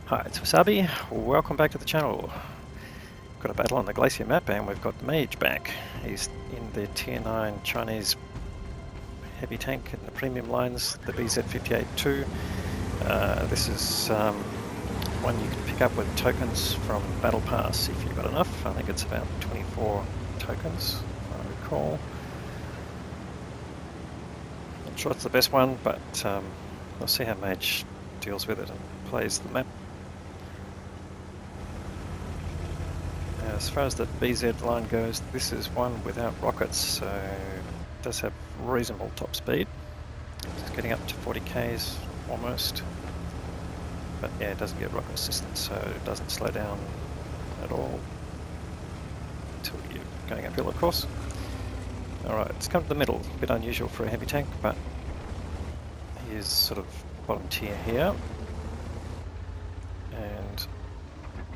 Hi, it's Wasabi. Welcome back to the channel. Got a battle on the Glacier map and we've got Mage back. He's in the tier 9 Chinese heavy tank in the premium lines, the BZ-58-2. This is one you can pick up with tokens from Battle Pass if you've got enough. I think it's about 24 tokens, if I recall. Not sure it's the best one, but we'll see how Mage deals with it and plays the map. As far as the BZ line goes, this is one without rockets, so it does have reasonable top speed. It's getting up to 40 k's almost, but yeah, it doesn't get rocket assistance, so it doesn't slow down at all until you're going uphill, of course. Alright, it's come to the middle, a bit unusual for a heavy tank, but he is sort of bottom tier here. And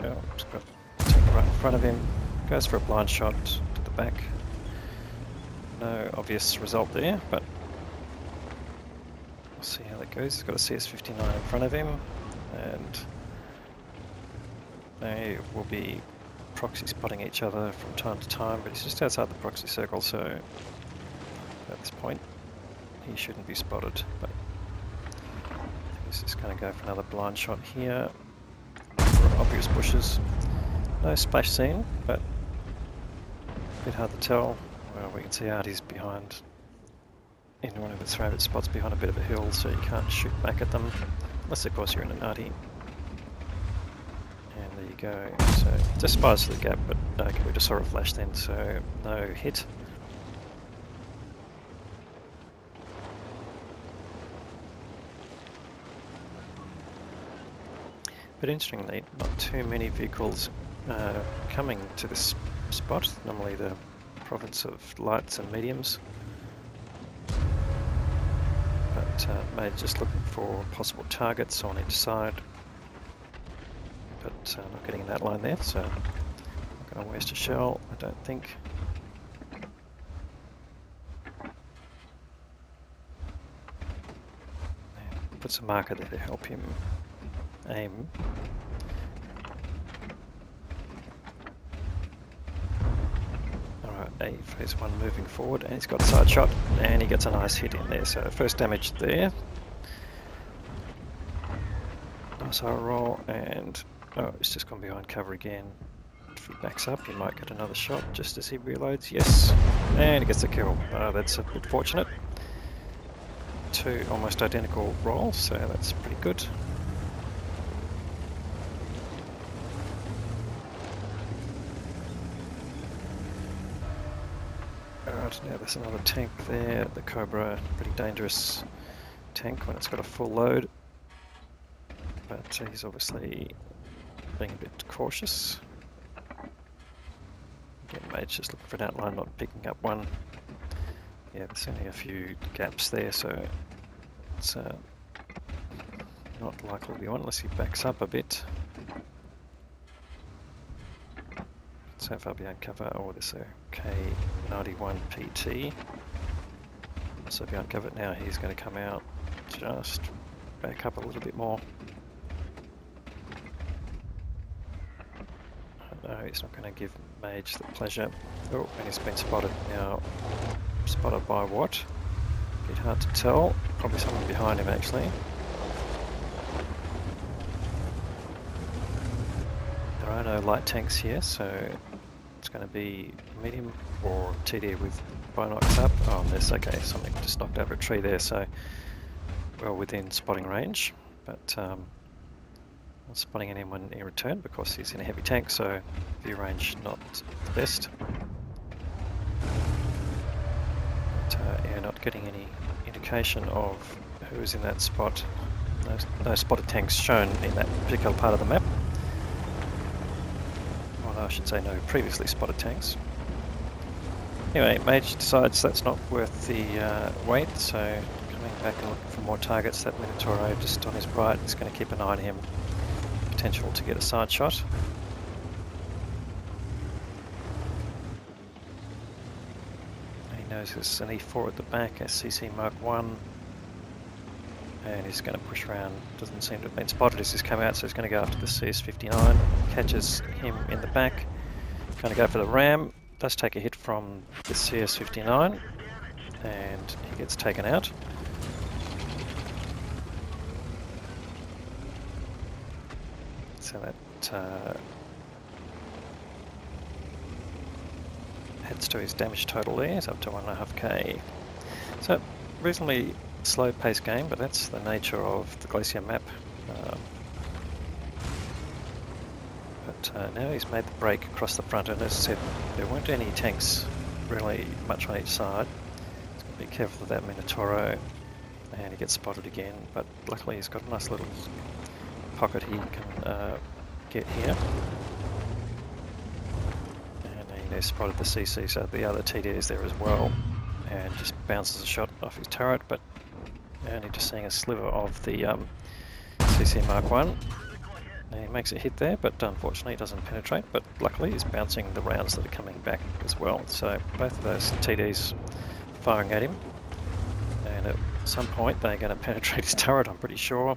oh, just got right in front of him, goes for a blind shot to the back. No obvious result there, but we'll see how that goes. He's got a CS-59 in front of him, and they will be proxy spotting each other from time to time, but he's just outside the proxy circle, so at this point he shouldn't be spotted. But he's just going to go for another blind shot here for obvious bushes. No splash scene, but a bit hard to tell. Well, we can see Artie's behind in one of its favourite spots behind a bit of a hill, so you can't shoot back at them, unless of course you're in an Artie. And there you go. So just spies through the gap, but okay, we just saw a flash then, so no hit. But interestingly, not too many vehicles coming to this spot, normally the province of lights and mediums. But Mage just looking for possible targets on each side, but not getting in that line there, so not going to waste a shell, I don't think. And puts a marker there to help him aim. Alright, phase 1 moving forward, and he's got a side shot, and he gets a nice hit in there, so first damage there. Nice high roll, and oh, he's just gone behind cover again. If he backs up, he might get another shot just as he reloads. Yes, and he gets the kill. That's a bit fortunate. Two almost identical rolls, so that's pretty good. Alright, now there's another tank there, the Cobra, pretty dangerous tank when it's got a full load, but he's obviously being a bit cautious. Again, Mage just looking for an outline, not picking up one. Yeah, there's only a few gaps there, so it's not likely to be one unless he backs up a bit. So far behind cover, oh, there's a K91 PT. So behind cover now, he's going to come out, just back up a little bit more. No, he's not going to give Mage the pleasure. Oh, and he's been spotted now. Spotted by what? A bit hard to tell. Probably someone behind him actually. There are no light tanks here, so it's going to be medium or TD with binocs up. Oh, there's okay, something just knocked over a tree there, so well within spotting range, but not spotting anyone in return because he's in a heavy tank, so view range not the best. But yeah, not getting any indication of who's in that spot. No spotted tanks shown in that particular part of the map. I should say no previously spotted tanks. Anyway, Mage decides that's not worth the wait, so coming back and looking for more targets. That Minotauro just on his right is going to keep an eye on him. Potential to get a side shot. He knows there's an E4 at the back, SCC Mark 1. And he's going to push around. Doesn't seem to have been spotted as he's come out, so he's going to go after the CS-59. Catches him in the back. Going to go for the ram. Does take a hit from the CS-59, and he gets taken out. So that heads to his damage total there. He's up to 1.5k. So reasonably slow-paced game, but that's the nature of the Glacier map. But now he's made the break across the front, and as I said, there weren't any tanks really much on each side. He's got to be careful of that Minotauro, and he gets spotted again, but luckily he's got a nice little pocket he can get here. And he spotted the CC, so the other TD is there as well, and just bounces a shot off his turret, but only just seeing a sliver of the CC Mark 1. He makes a hit there, but unfortunately it doesn't penetrate, but luckily he's bouncing the rounds that are coming back as well. So both of those TDs firing at him, and at some point they're going to penetrate his turret, I'm pretty sure.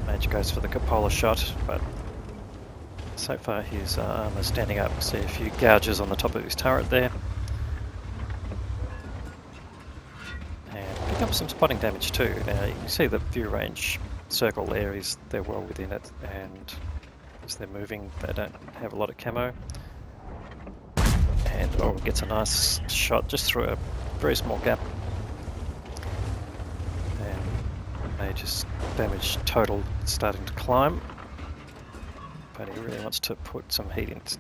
Mage goes for the cupola shot, but so far his armor standing up. See a few gouges on the top of his turret there. And pick up some spotting damage too. Now you can see the view range circle there, they're well within it, and as they're moving they don't have a lot of camo. And gets a nice shot just through a very small gap. And Mage's damage total starting to climb, but he really wants to put some heat into,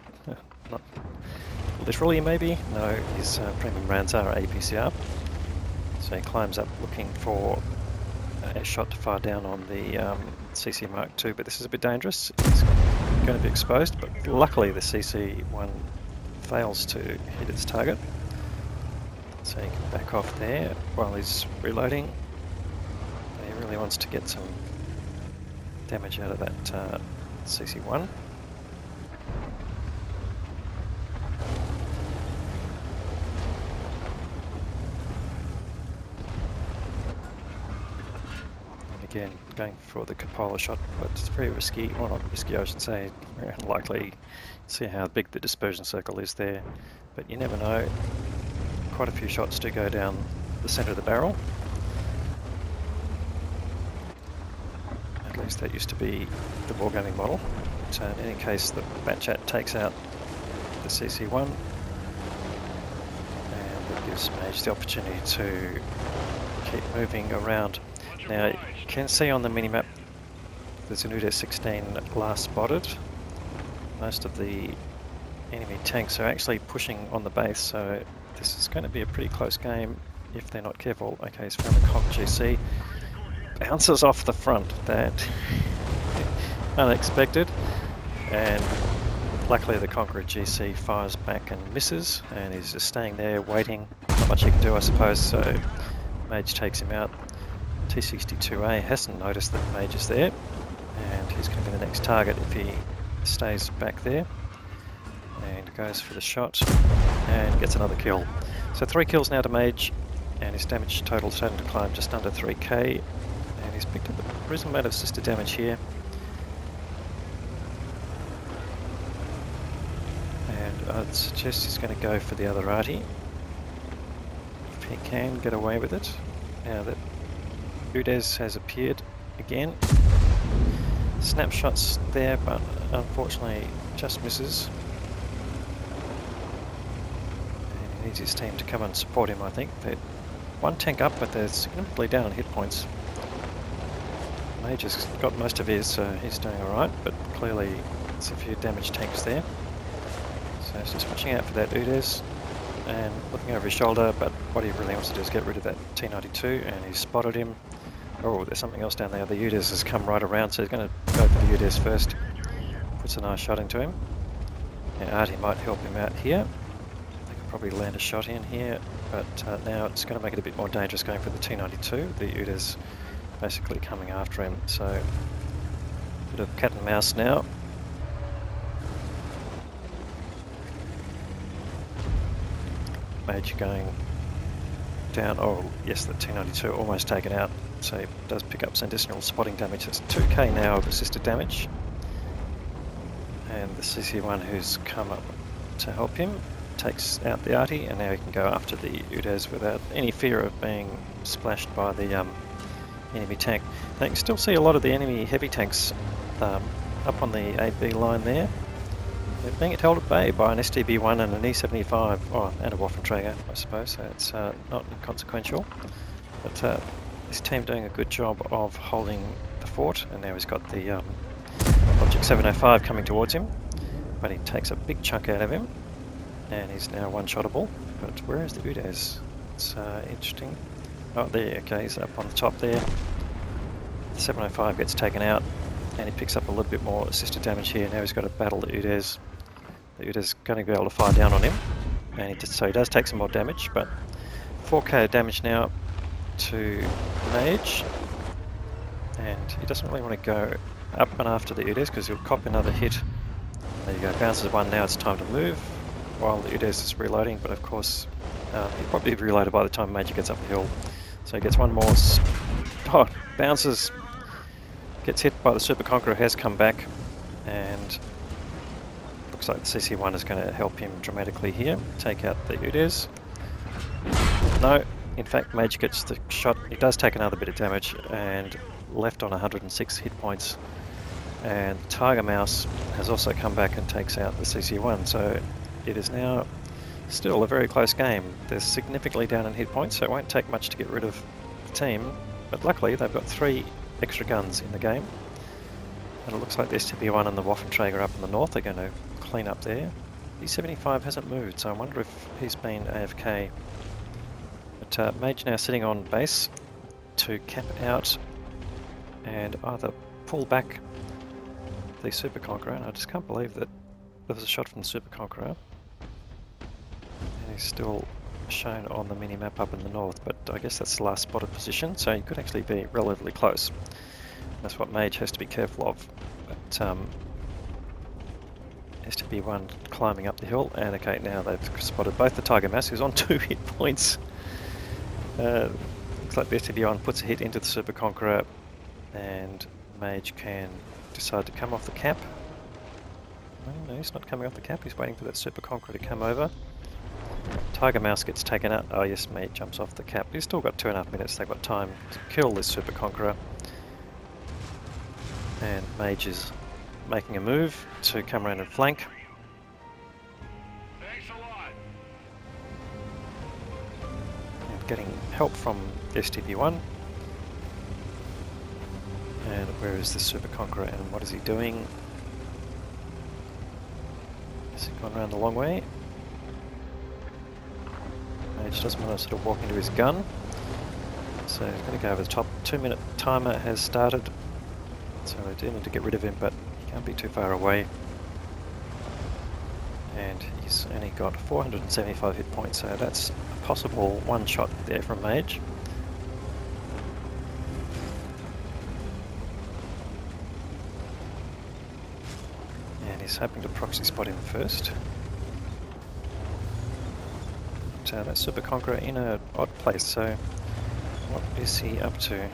not literally maybe, no, his premium rounds are APCR. So he climbs up looking for a shot to fire down on the CC Mark II, but this is a bit dangerous. It's going to be exposed, but luckily the CC1 fails to hit its target. So he can back off there while he's reloading. He really wants to get some damage out of that CC1. Again, going for the cupola shot, but it's very risky, or not risky I should say, very unlikely. See how big the dispersion circle is there, but you never know. Quite a few shots do go down the centre of the barrel. At least that used to be the wargaming model. So in any case, the Batchat takes out the CC1, and it gives Mage the opportunity to keep moving around. Now you can see on the minimap there's an UDS-16 last spotted. Most of the enemy tanks are actually pushing on the base, so this is going to be a pretty close game if they're not careful. Okay, he's found the Conk GC. Bounces off the front, that unexpected, and luckily the Conqueror GC fires back and misses, and he's just staying there waiting. Not much he can do, I suppose, so Mage takes him out. T-62A hasn't noticed that Mage is there, and he's going to be the next target if he stays back there, and goes for the shot and gets another kill. So 3 kills now to Mage, and his damage total starting to climb just under 3k, and he's picked up a reasonable amount of sister damage here. And I'd suggest he's going to go for the other arty if he can get away with it. Now that UDES has appeared again. Snapshots there, but unfortunately just misses. And he needs his team to come and support him, I think. They're one tank up, but they're significantly down on hit points. Mage has got most of his, so he's doing alright, but clearly there's a few damaged tanks there. So he's just watching out for that UDES and looking over his shoulder, but what he really wants to do is get rid of that T-92, and he's spotted him. Oh, there's something else down there. The UDES has come right around, so he's going to go for the UDES first. Puts a nice shot into him. And Artie might help him out here. They could probably land a shot in here, but now it's going to make it a bit more dangerous going for the T-92. The UDES basically coming after him, so a bit of cat and mouse now. Mage going down. Oh, yes, the T92 almost taken out. So he does pick up some additional spotting damage. It's 2k now of assisted damage. And the CC1 who's come up to help him takes out the arty, and now he can go after the Udes without any fear of being splashed by the enemy tank. Now you can still see a lot of the enemy heavy tanks up on the AB line there. They're being held at bay by an STB-1 and an E75, oh, and a Waffenträger, I suppose, so it's not inconsequential. But this team doing a good job of holding the fort, and now he's got the Object 705 coming towards him, but he takes a big chunk out of him, and he's now one-shottable. But where is the Udes? It's interesting. Oh, there, okay, he's up on the top there. The 705 gets taken out, and he picks up a little bit more assisted damage here. Now he's got to battle the Udes. The Udes is going to be able to fire down on him, and so he does take some more damage, but 4k damage now to Mage, and he doesn't really want to go up and after the Udes because he'll cop another hit. There you go, bounces one, now it's time to move while the Udes is reloading, but of course he'll probably be reloaded by the time Major gets up the hill. So he gets one more, bounces, gets hit by the Super Conqueror, has come back, and looks like the CC1 is going to help him dramatically here, take out the Udes. No, in fact Mage gets the shot, he does take another bit of damage, and left on 106 hit points. And Tiger Mouse has also come back and takes out the CC1, so it is now still a very close game. They're significantly down in hit points, so it won't take much to get rid of the team, but luckily they've got 3 extra guns in the game. And it looks like the STB-1 and the Waffenträger up in the north are going to clean up there. B75 hasn't moved, so I wonder if he's been AFK. But Mage now sitting on base to cap out and either pull back the Super Conqueror, and I just can't believe that there was a shot from the Super Conqueror. And he's still shown on the mini-map up in the north, but I guess that's the last spotted position, so he could actually be relatively close. That's what Mage has to be careful of. But STB-1 climbing up the hill, and okay, now they've spotted both the Tiger Mask, who's on 2 hit points. Looks like the STB-1 puts a hit into the Super Conqueror, and Mage can decide to come off the cap. No, he's not coming off the cap, he's waiting for that Super Conqueror to come over. Tiger Mouse gets taken out. Oh yes, Mage jumps off the cap. He's still got 2.5 minutes, they've got time to kill this Super Conqueror. And Mage is making a move to come around and flank. Thanks a lot. And getting help from STB-1. And where is the Super Conqueror and what is he doing? Has he gone around the long way? Mage doesn't want to sort of walk into his gun. So he's going to go over the top. 2-minute timer has started. So they do need to get rid of him, but he can't be too far away. And he's only got 475 hit points, so that's a possible one shot there from Mage. He's hoping to proxy spot him first. But, that Super Conqueror in an odd place, so what is he up to?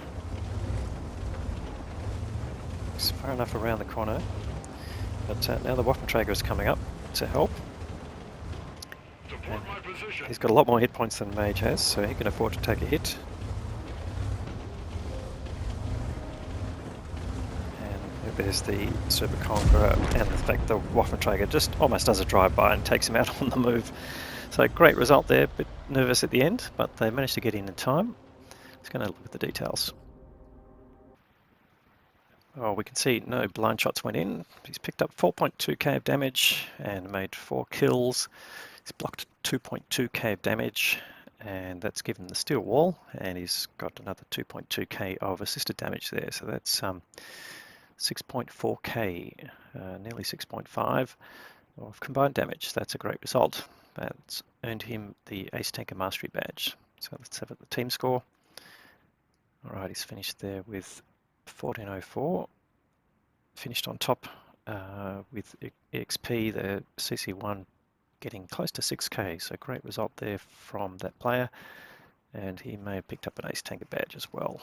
He's far enough around the corner, but now the Waffenträger is coming up to help. And he's got a lot more hit points than Mage has, so he can afford to take a hit. There's the Super Conqueror, and the fact the Waffenträger just almost does a drive-by and takes him out on the move. So great result there, a bit nervous at the end, but they managed to get in time. Let's go and look at the details. Oh, we can see no blind shots went in. He's picked up 4.2k of damage and made 4 kills. He's blocked 2.2k of damage, and that's given the steel wall, and he's got another 2.2k of assisted damage there, so that's 6.4k, nearly 6.5 of combined damage. That's a great result. That's earned him the Ace Tanker Mastery badge. So let's have the team score. Alright, he's finished there with 1404. Finished on top with EXP, the CC1 getting close to 6k, so great result there from that player. and he may have picked up an ace tanker badge as well.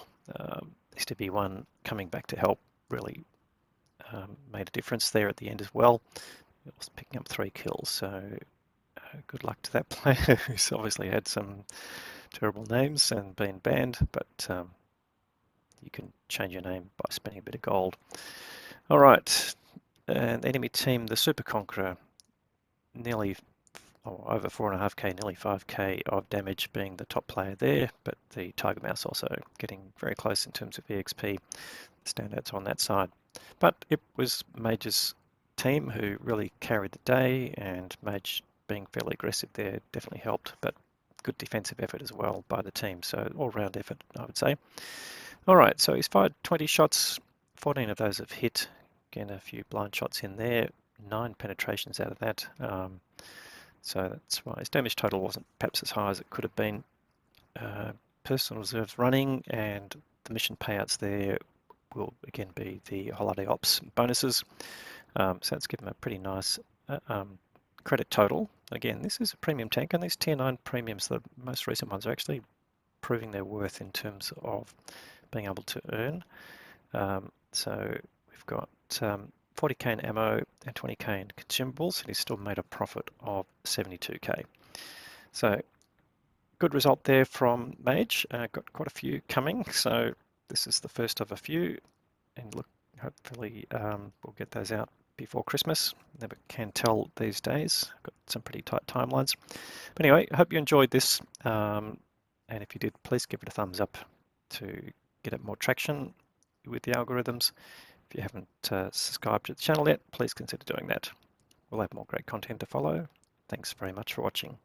STB1 coming back to help really made a difference there at the end as well. He was picking up 3 kills, so good luck to that player who's obviously had some terrible names and been banned, but you can change your name by spending a bit of gold. All right, and the enemy team, the Super Conqueror, nearly over 4.5k, nearly 5k of damage, being the top player there, but the Tiger Mouse also getting very close in terms of EXP. Standouts on that side. But it was Mage's team who really carried the day, and Mage being fairly aggressive there definitely helped, but good defensive effort as well by the team, so all-round effort, I would say. All right, so he's fired 20 shots, 14 of those have hit. Again, a few blind shots in there, 9 penetrations out of that. So that's why his damage total wasn't perhaps as high as it could have been. Personal reserves running, and the mission payouts there will again be the holiday ops bonuses. So that's given him a pretty nice credit total. Again, this is a premium tank, and these tier 9 premiums, the most recent ones, are actually proving their worth in terms of being able to earn. So we've got 40k in ammo and 20k in consumables, and he's still made a profit of 72k. So good result there from Mage. Got quite a few coming, so this is the first of a few, and look, hopefully we'll get those out before Christmas. Never can tell these days. Got some pretty tight timelines. But anyway, I hope you enjoyed this, and if you did, please give it a thumbs up to get it more traction with the algorithms. If you haven't subscribed to the channel yet, please consider doing that. We'll have more great content to follow. Thanks very much for watching.